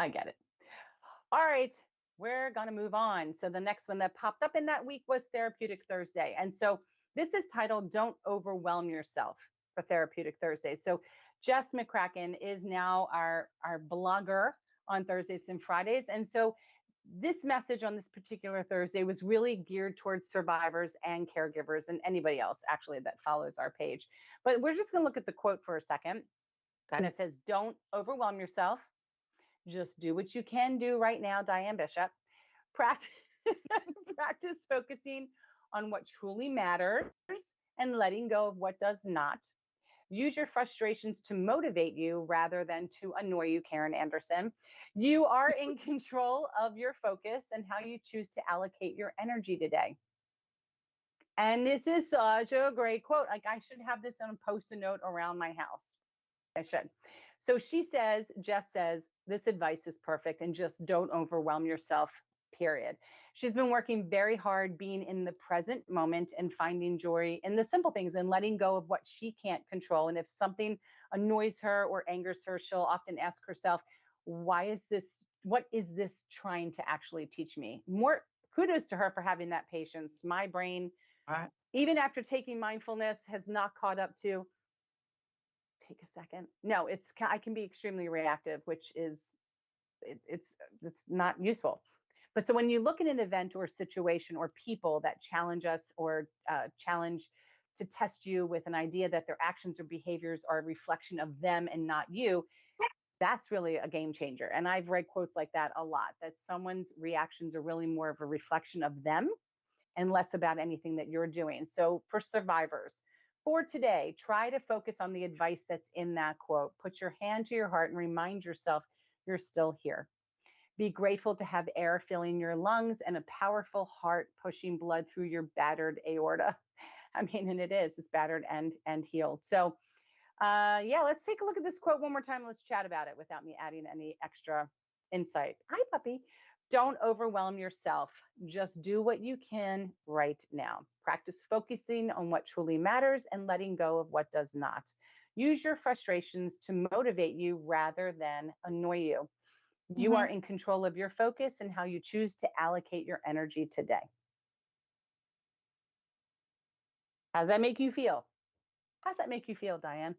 I get it. All right, we're going to move on. So the next one that popped up in that week was Therapeutic Thursday. And so this is titled Don't Overwhelm Yourself for Therapeutic Thursday. So Jess McCracken is now our blogger on Thursdays and Fridays. And so this message on this particular Thursday was really geared towards survivors and caregivers and anybody else actually that follows our page. But we're just going to look at the quote for a second. Okay. And it says, don't overwhelm yourself. Just do what you can do right now, Diane Bishop. Practice focusing on what truly matters and letting go of what does not. Use your frustrations to motivate you rather than to annoy you, Karen Anderson. You are in control of your focus and how you choose to allocate your energy today. And this is such a great quote. Like, I should have this on a post-it note around my house. I should. So she says, Jess says, this advice is perfect and just don't overwhelm yourself, period. She's been working very hard being in the present moment and finding joy in the simple things and letting go of what she can't control. And if something annoys her or angers her, she'll often ask herself, what is this trying to actually teach me? More kudos to her for having that patience. My brain, even after taking mindfulness, has not caught up to take a second. No, I can be extremely reactive, which is it's not useful. But so when you look at an event or situation or people that challenge us or challenge to test you with an idea that their actions or behaviors are a reflection of them and not you, that's really a game changer. And I've read quotes like that a lot, that someone's reactions are really more of a reflection of them and less about anything that you're doing. So for survivors, for today, try to focus on the advice that's in that quote. Put your hand to your heart and remind yourself you're still here. Be grateful to have air filling your lungs and a powerful heart pushing blood through your battered aorta. I mean, and it's battered and healed. So yeah, let's take a look at this quote one more time. Let's chat about it without me adding any extra insight. Hi, puppy. Don't overwhelm yourself. Just do what you can right now. Practice focusing on what truly matters and letting go of what does not. Use your frustrations to motivate you rather than annoy you. You are in control of your focus and how you choose to allocate your energy today. How does that make you feel? How does that make you feel, Diane?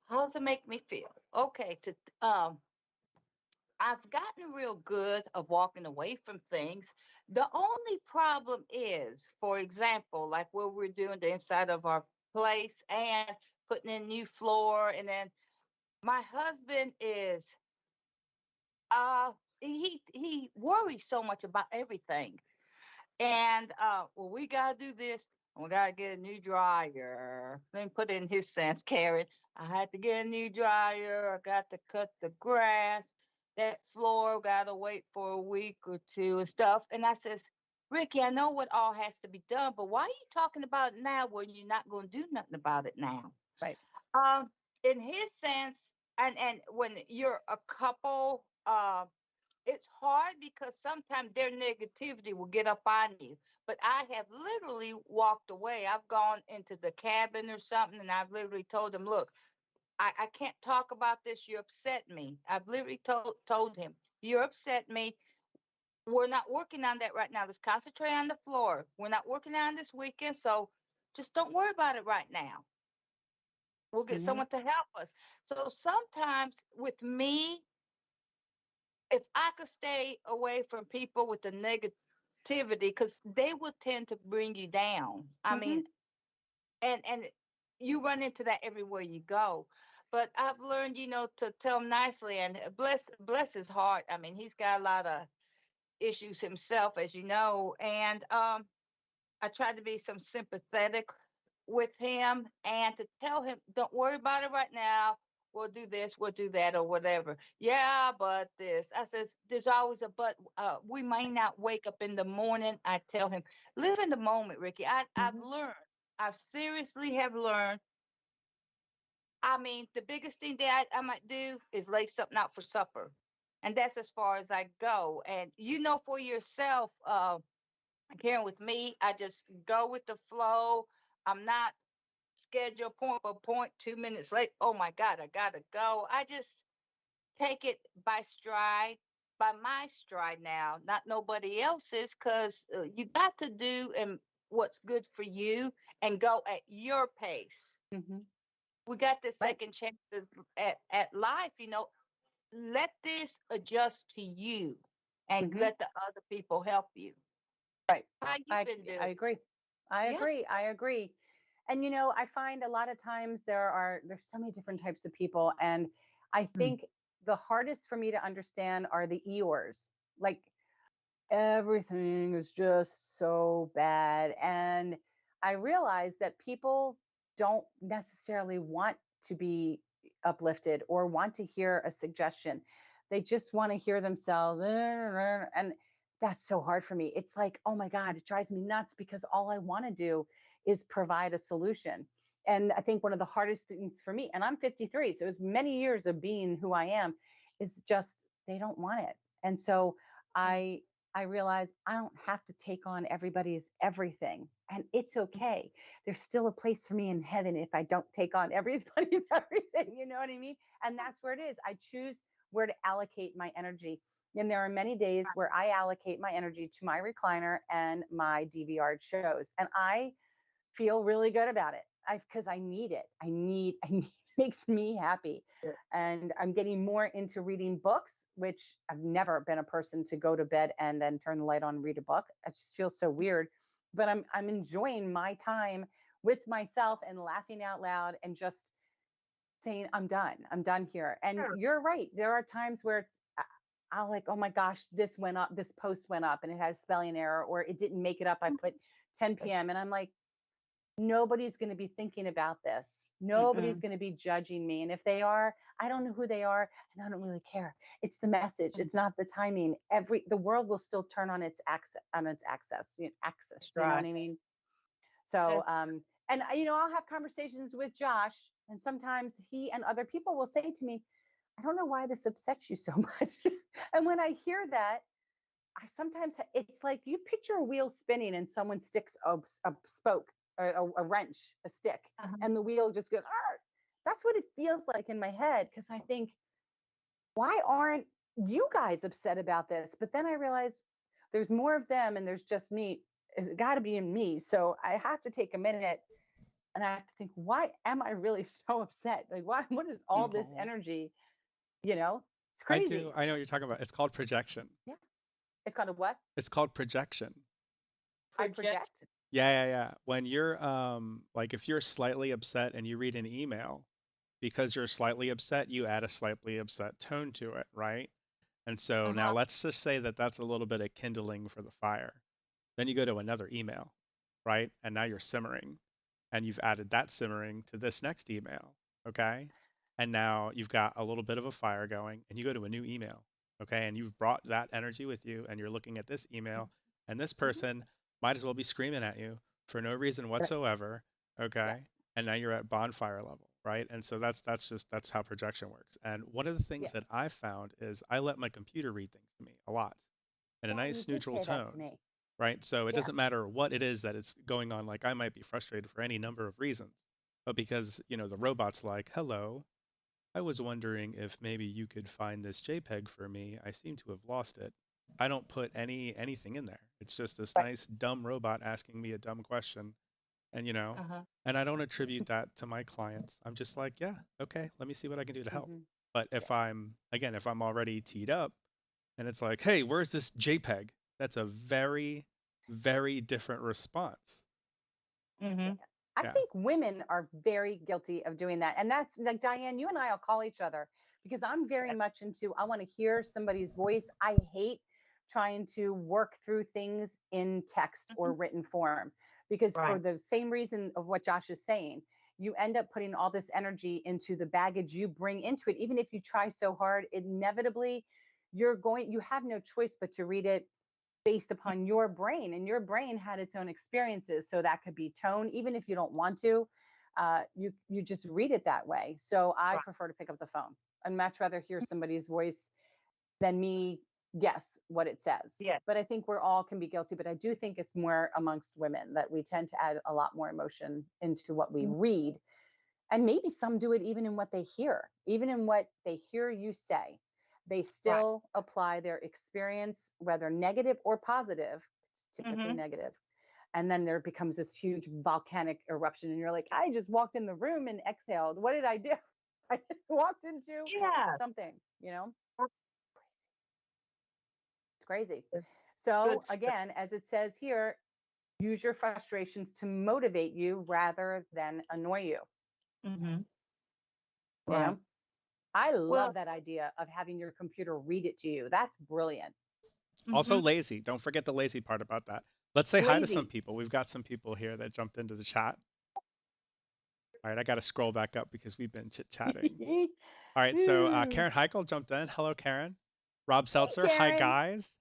How does it make me feel? Okay, I've gotten real good of walking away from things. The only problem is, for example, like what we're doing the inside of our place and putting in new floor, and then my husband is he worries so much about everything. And well, we gotta do this. We gotta get a new dryer. Then put in his sense, Karen. I had to get a new dryer. I got to cut the grass. That floor gotta wait for a week or two and stuff. And I says, Ricky, I know what all has to be done, but why are you talking about it now when you're not going to do nothing about it now? Right. In his sense, and when you're a couple, it's hard because sometimes their negativity will get up on you. But I have literally walked away. I've gone into the cabin or something, and I've literally told them, look, I can't talk about this. You upset me. I've literally told him, you upset me. We're not working on that right now. Let's concentrate on the floor. We're not working on this weekend, so just don't worry about it right now. We'll get someone to help us. So sometimes with me, if I could stay away from people with the negativity, because they will tend to bring you down. I mean, and you run into that everywhere you go. But I've learned, to tell him nicely, and bless his heart. I mean, he's got a lot of issues himself, as you know, and I tried to be some sympathetic with him and to tell him, don't worry about it right now. We'll do this, we'll do that, or whatever. Yeah, but this. I says, there's always a but. We may not wake up in the morning. I tell him, live in the moment, Ricky. I've learned. I seriously have learned. I mean, the biggest thing that I might do is lay something out for supper. And that's as far as I go. And for yourself, Karen, with me, I just go with the flow. I'm not scheduled point by point, 2 minutes late. Oh my God, I gotta go. I just take it by stride, by my stride now, not nobody else's, because you got to do and what's good for you and go at your pace. Hmm. We got this Right. second chance at life, let this adjust to you and Hmm. let the other people help you. Right. How you been I doing? agree. I Yes. agree. I agree. And I find a lot of times there's so many different types of people, and I Mm. think the hardest for me to understand are the Eeyores. Like, everything is just so bad. And I realized that people don't necessarily want to be uplifted or want to hear a suggestion. They just want to hear themselves. And that's so hard for me. It's like, oh my God, it drives me nuts because all I want to do is provide a solution. And I think one of the hardest things for me, and I'm 53, so it's many years of being who I am, is just they don't want it. And so Mm. I I realize I don't have to take on everybody's everything. And it's okay. There's still a place for me in heaven if I don't take on everybody's everything. You know what I mean? And that's where it is. I choose where to allocate my energy. And there are many days where I allocate my energy to my recliner and my DVR shows. And I feel really good about it. Because I need it. I need it makes me happy. Yeah. And I'm getting more into reading books, which I've never been a person to go to bed and then turn the light on and read a book. It just feels so weird. But I'm enjoying my time with myself and laughing out loud and just saying, I'm done. I'm done here. And Sure. you're right. There are times where I'll like, oh my gosh, this went up, this post went up and it had a spelling error, or it didn't make it up. I put 10 p.m. And I'm like, nobody's going to be thinking about this. Nobody's Mm-mm. going to be judging me. And if they are, I don't know who they are and I don't really care. It's the message. Mm. It's not the timing. The world will still turn on its access, That's you know right. what I mean? So, That's and I'll have conversations with Josh, and sometimes he and other people will say to me, I don't know why this upsets you so much. And when I hear that, I sometimes it's like you picture a wheel spinning and someone sticks a spoke, a wrench, a stick, uh-huh. and the wheel just goes. Arr! That's what it feels like in my head because I think, why aren't you guys upset about this? But then I realize there's more of them and there's just me. It's got to be in me. So I have to take a minute and I have to think, why am I really so upset? Like, why? What is all this Oh, energy? You know, it's I do. crazy. I know what you're talking about. It's called projection. Yeah, it's called a what? It's called projection. I Project. project. Yeah, yeah, yeah. When you're like if you're slightly upset and you read an email, because you're slightly upset, you add a slightly upset tone to it, right? And so now Uh-huh. let's just say that that's a little bit of kindling for the fire. Then you go to another email, right? And now you're simmering. And you've added that simmering to this next email, okay? And now you've got a little bit of a fire going, and you go to a new email, okay? And you've brought that energy with you, and you're looking at this email, and this Mhm. person might as well be screaming at you for no reason Right. whatsoever, Yeah. okay? And now you're at bonfire level, right? And so that's how projection works. And one of the things Yeah. that I've found is I let my computer read things to me a lot in a Yeah, you nice did neutral say that to tone, me. right? So it Yeah. doesn't matter what it is that it's going on. Like I might be frustrated for any number of reasons, but because, the robot's like, hello, I was wondering if maybe you could find this JPEG for me. I seem to have lost it. I don't put anything in there. It's just this Right. nice dumb robot asking me a dumb question. And Uh-huh. and I don't attribute that to my clients. I'm just like, yeah, okay, let me see what I can do to help. Hmm. But Yeah. if I'm already teed up and it's like, hey, where's this JPEG? That's a very, very different response. Yeah. Mm-hmm. I Yeah. think women are very guilty of doing that. And that's like, Diane, you and I will call each other because I'm very Yes. much into, I want to hear somebody's voice. I hate trying to work through things in text Mm-hmm. or written form because, for Right. the same reason of what Josh is saying, you end up putting all this energy into the baggage you bring into it. Even if you try so hard, inevitably you have no choice but to read it based upon your brain, and your brain had its own experiences. So that could be tone, even if you don't want to. You just read it that way. So I Right. prefer to pick up the phone. I'd much rather hear somebody's voice than me guess what it says. Yes. But I think we're all can be guilty. But I do think it's more amongst women that we tend to add a lot more emotion into what we read. And maybe some do it even in what they hear you say. They still apply their experience, whether negative or positive, it's typically negative. And then there becomes this huge volcanic eruption, and you're like, I just walked in the room and exhaled. What did I do? I walked into something, you know? It's crazy. So again, as it says here, use your frustrations to motivate you rather than annoy you. You know? I love that idea of having your computer read it to you. That's brilliant. Also lazy. Don't forget the lazy part about that. Let's say hi to some Lazy. people. We've got some people here that jumped into the chat. All right, I got to scroll back up because we've been chit-chatting. All right, so Karen Heichel jumped in. Hello, Karen. Rob Seltzer. Hey, Hi, Karen. guys.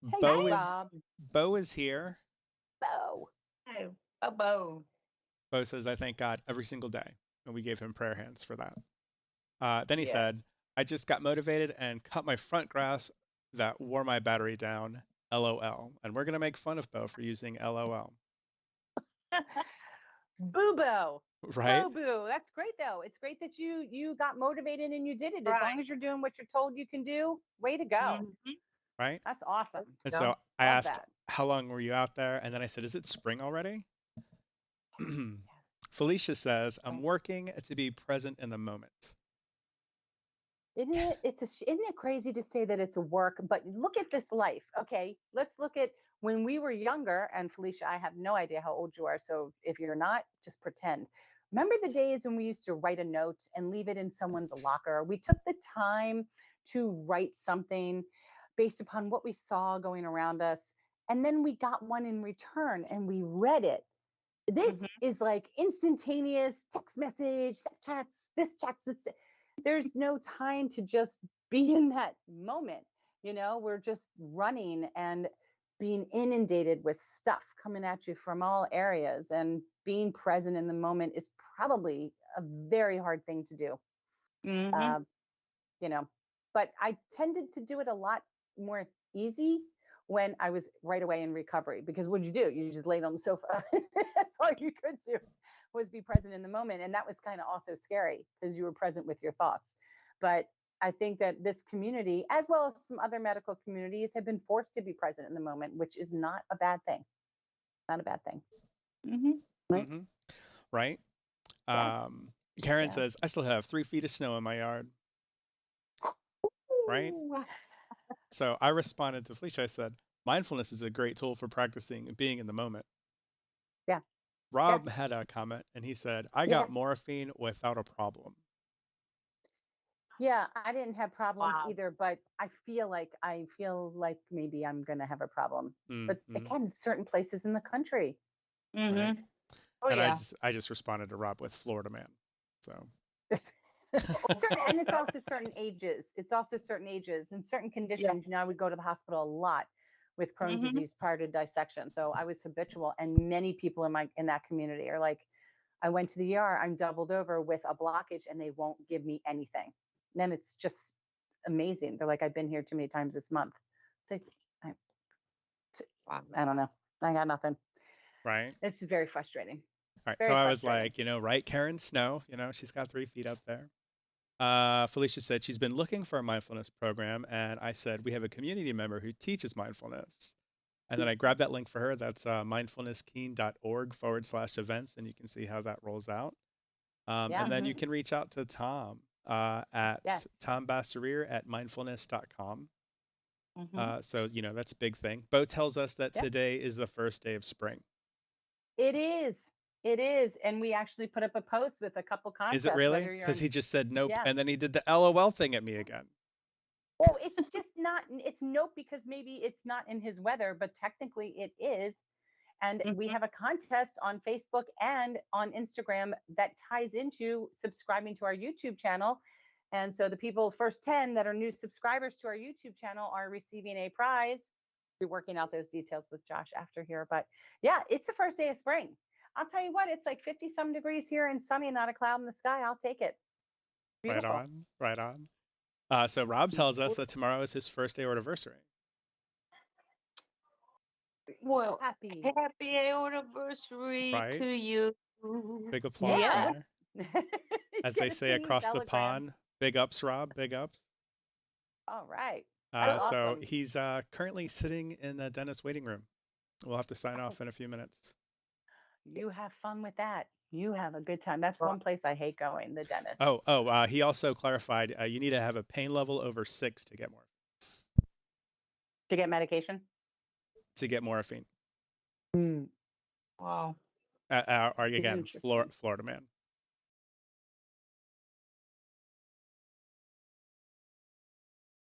Hey, Bo Bo is here. Bo. Hey, Bo. Bo says, I thank God every single day. And we gave him prayer hands for that. Then he said, I just got motivated and cut my front grass that wore my battery down. LOL. And we're going to make fun of Bo for using LOL. Boo-bo. Right? Boo. That's great, though. It's great that you got motivated and you did it. As long as you're doing what you're told you can do, way to go. Right? That's awesome. And so I asked, how long were you out there? And then I said, is it spring already? Felicia says, I'm working to be present in the moment. Isn't it crazy to say that it's a work, but look at this life. Okay, let's look at when we were younger. And Felicia, I have no idea how old you are, so if you're not, just pretend. Remember the days when we used to write a note and leave it in someone's locker? We took the time to write something based upon what we saw going around us, and then we got one in return and we read it. This is like instantaneous text message, chats, this chats. There's no time to just be in that moment. You know, we're just running and being inundated with stuff coming at you from all areas, and being present in the moment is probably a very hard thing to do. You know, but I tended to do it a lot more easy when I was right away in recovery, because what did you do? You just laid on the sofa. That's all you could do, was be present in the moment. And that was kind of also scary because you were present with your thoughts. But I think that this community, as well as some other medical communities, have been forced to be present in the moment, which is not a bad thing. Not a bad thing. Right? Right? Karen says, I still have 3 feet of snow in my yard. Right? So I responded to Felicia. I said, mindfulness is a great tool for practicing being in the moment. Yeah. Rob had a comment and he said, I got morphine without a problem. Yeah, I didn't have problems either, but I feel like maybe I'm going to have a problem. But again, certain places in the country. Right? And I just responded to Rob with Florida man. So and it's also certain ages. It's also certain ages and certain conditions. You know, I would go to the hospital a lot with Crohn's disease prior to dissection. So I was habitual, and many people in that community are like, I went to the ER, I'm doubled over with a blockage, and they won't give me anything. And then it's just amazing. They're like, I've been here too many times this month. It's like, I don't know. I got nothing. Right. It's very frustrating. All right. So I was like, you know, right, Karen Snow, you know, she's got 3 feet up there. Felicia said she's been looking for a mindfulness program. And I said, we have a community member who teaches mindfulness. And then I grabbed that link for her. That's mindfulnesskeen.org/events. And you can see how that rolls out. And then you can reach out to Tom at Tom Basserier at mindfulness.com. So, you know, that's a big thing. Bo tells us that today is the first day of spring. It is. It is. And we actually put up a post with a couple contests. Is it really? Because he just said nope. And then he did the LOL thing at me again. Well, it's just not, it's nope because maybe it's not in his weather, but technically it is. And we have a contest on Facebook and on Instagram that ties into subscribing to our YouTube channel. And so the first 10 that are new subscribers to our YouTube channel are receiving a prize. We're working out those details with Josh after here. But yeah, it's the first day of spring. I'll tell you what, it's like 50 some degrees here and sunny, not a cloud in the sky. I'll take it. Beautiful. Right on. Right on. So Rob tells us that tomorrow is his first anniversary. Well, happy anniversary to you. Big applause there. As they say across the pond, big ups, Rob, big ups. All right. That's So awesome. he's currently sitting in the dentist waiting room. We'll have to sign off in a few minutes. You have fun with that. You have a good time. That's one place I hate going, the dentist. He also clarified you need to have a pain level over 6 to get morphine. To get medication? To get morphine. Wow. Again, Interesting. Florida man.